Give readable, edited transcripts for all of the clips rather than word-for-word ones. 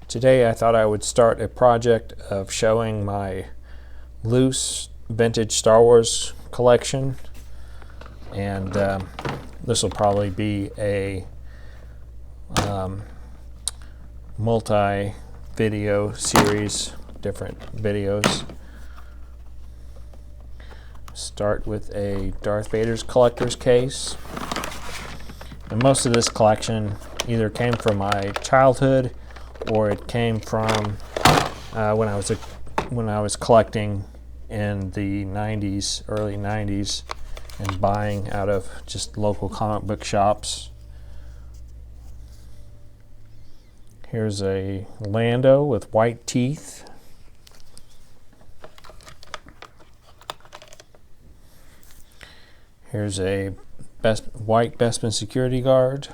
Today I thought I would start a project of showing my loose vintage Star Wars collection, and this will probably be a multi-video series, different videos. Start with a Darth Vader's collector's case. And most of this collection either came from my childhood or it came from when I was collecting in the 90s, early 90s, and buying out of just local comic book shops. Here's a Lando with white teeth. Here's a white Bespin security guard.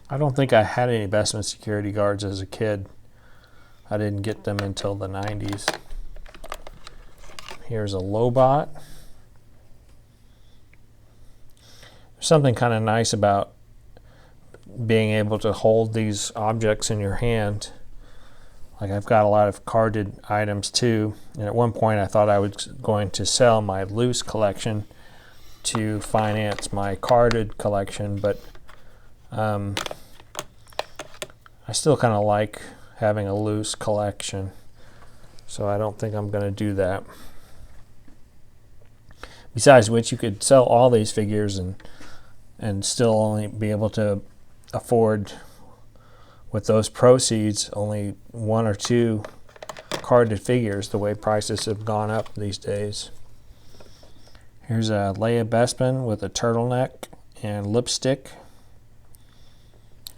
I don't think I had any Bespin security guards as a kid. I didn't get them until the 90s. Here's a Lobot. There's something kind of nice about being able to hold these objects in your hand. Like, I've got a lot of carded items too, and at one point I thought I was going to sell my loose collection to finance my carded collection, but I still kind of like having a loose collection, so I don't think I'm going to do that. Besides which, you could sell all these figures and still only be able to afford, with those proceeds, only one or two carded figures, the way prices have gone up these days. Here's a Leia Bespin with a turtleneck and lipstick.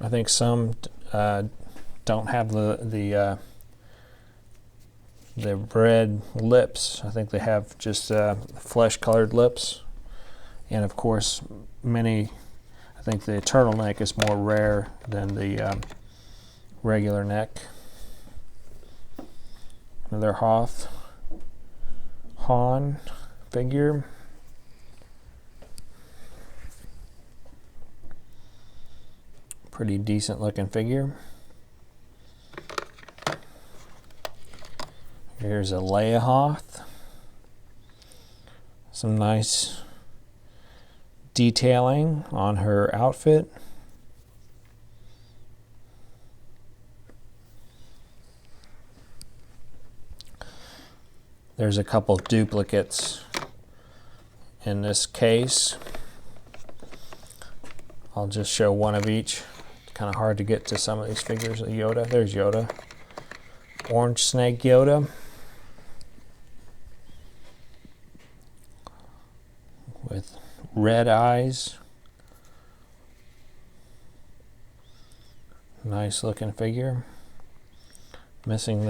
I think some don't have the red lips. I think they have just flesh-colored lips. And of course, I think the turtleneck is more rare than the regular neck. Another Han figure. Pretty decent looking figure. Here's a Leia Hoth. Some nice detailing on her outfit. There's a couple duplicates in this case. I'll just show one of each. It's kind of hard to get to some of these figures. Yoda, there's Yoda. Orange Snake Yoda. With red eyes. Nice looking figure. Missing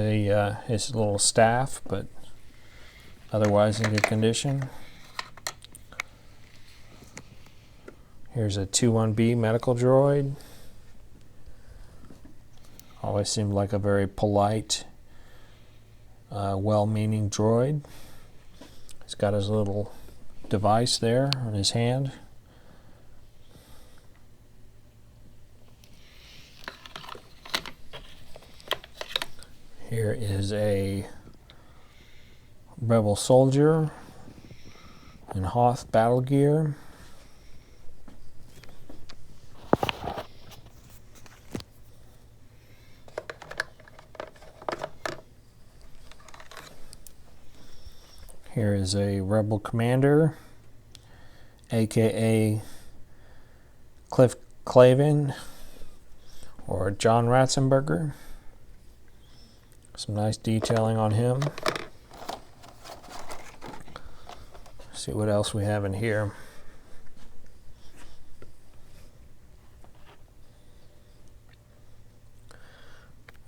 his little staff, but otherwise in good condition. Here's a 2-1B medical droid. Always seemed like a very polite, well-meaning droid. He's got his little device there on his hand. Here is a Rebel soldier in Hoth battle gear. Here is a Rebel commander, aka Cliff Clavin or John Ratzenberger. Some nice detailing on him. See what else we have in here.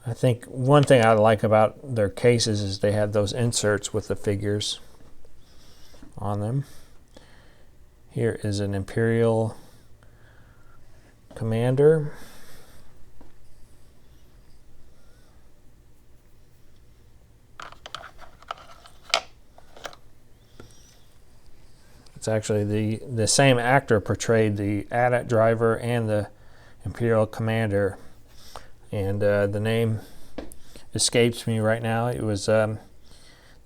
I think one thing I like about their cases is they have those inserts with the figures on them. Here is an Imperial commander. It's actually the same actor portrayed the AT-AT driver and the Imperial commander, and the name escapes me right now. It was the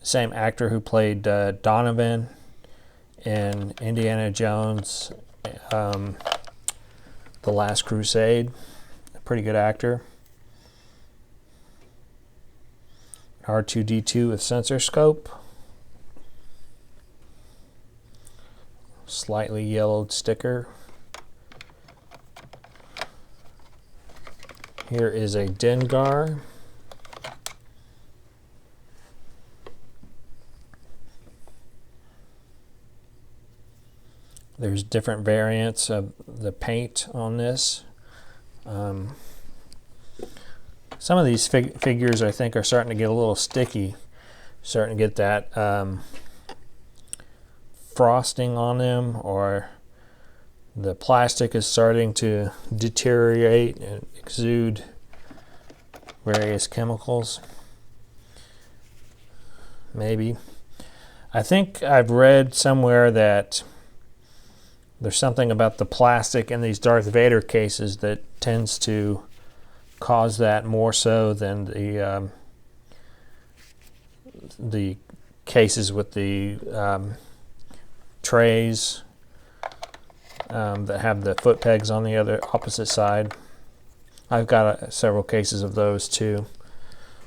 same actor who played Donovan in Indiana Jones, The Last Crusade. A pretty good actor. R2-D2 with sensor scope. Slightly yellowed sticker. Here is a Dengar. There's different variants of the paint on this. Some of these figures, I think, are starting to get a little sticky. Starting to get that frosting on them, or the plastic is starting to deteriorate and exude various chemicals. Maybe. I think I've read somewhere that there's something about the plastic in these Darth Vader cases that tends to cause that more so than the cases with the trays that have the foot pegs on the opposite side. I've got several cases of those too,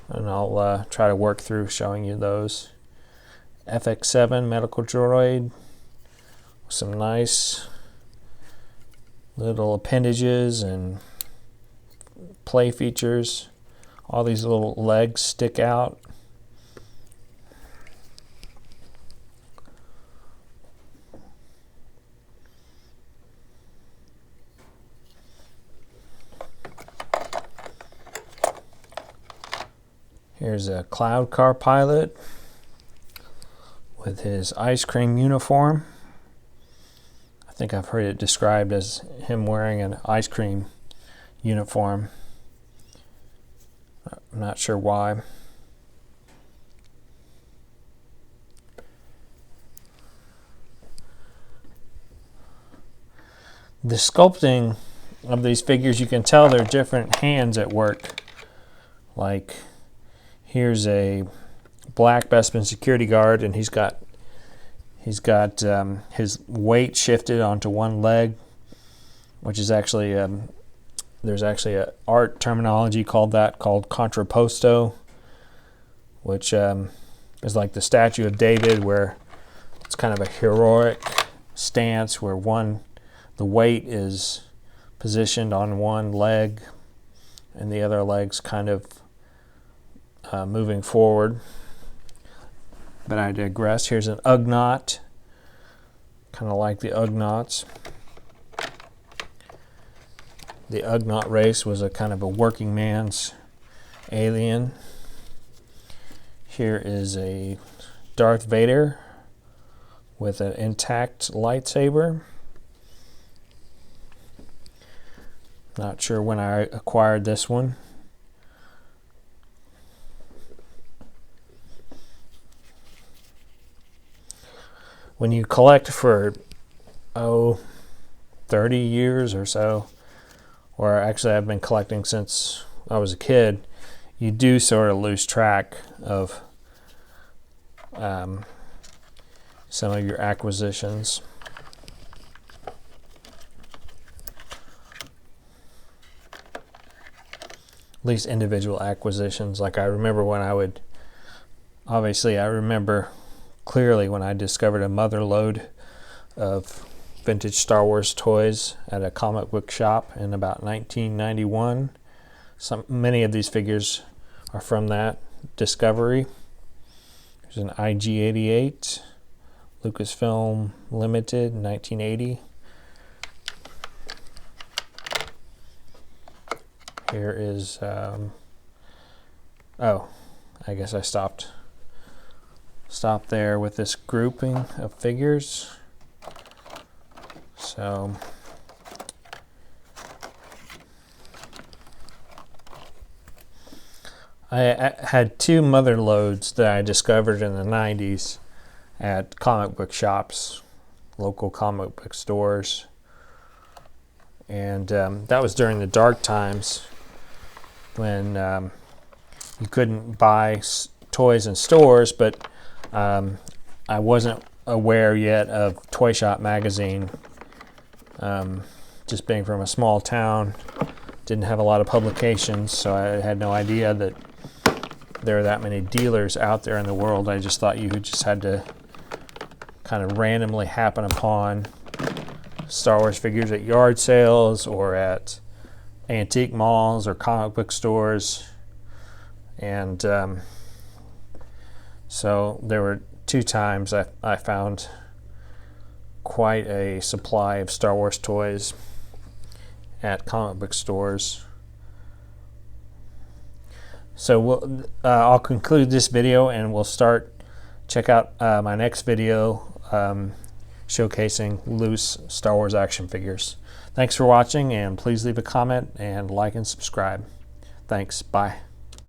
and I'll try to work through showing you those. FX7 medical droid, some nice little appendages and play features. All these little legs stick out. Here's a cloud car pilot with his ice cream uniform. I think I've heard it described as him wearing an ice cream uniform. I'm not sure why. The sculpting of these figures, you can tell they're different hands at work. Like, here's a black Bespin security guard, and he's got his weight shifted onto one leg, which is actually there's actually a art terminology called contrapposto, which is like the statue of David, where it's kind of a heroic stance where the weight is positioned on one leg and the other leg's kind of moving forward. But I digress. Here's an Ugnaught, kind of like the Ugnaughts. The Ugnaught race was a kind of a working man's alien. Here is a Darth Vader with an intact lightsaber. Not sure when I acquired this one. When you collect for 30 years or so, or actually I've been collecting since I was a kid, you do sort of lose track of some of your acquisitions. At least individual acquisitions. Like I remember when I remember clearly when I discovered a mother lode of vintage Star Wars toys at a comic book shop in about 1991. Many of these figures are from that discovery. There's an IG-88, Lucasfilm Limited, 1980. Here is, I guess I stopped there with this grouping of figures. So I had two mother loads that I discovered in the 90s at comic book shops local comic book stores. And that was during the dark times when you couldn't buy toys in stores, but I wasn't aware yet of Toy Shop magazine. Just being from a small town, didn't have a lot of publications, so I had no idea that there are that many dealers out there in the world. I just thought you just had to kind of randomly happen upon Star Wars figures at yard sales or at antique malls or comic book stores. And so there were 2 times I found quite a supply of Star Wars toys at comic book stores. So I'll conclude this video, and we'll check out my next video showcasing loose Star Wars action figures. Thanks for watching, and please leave a comment and like and subscribe. Thanks. Bye.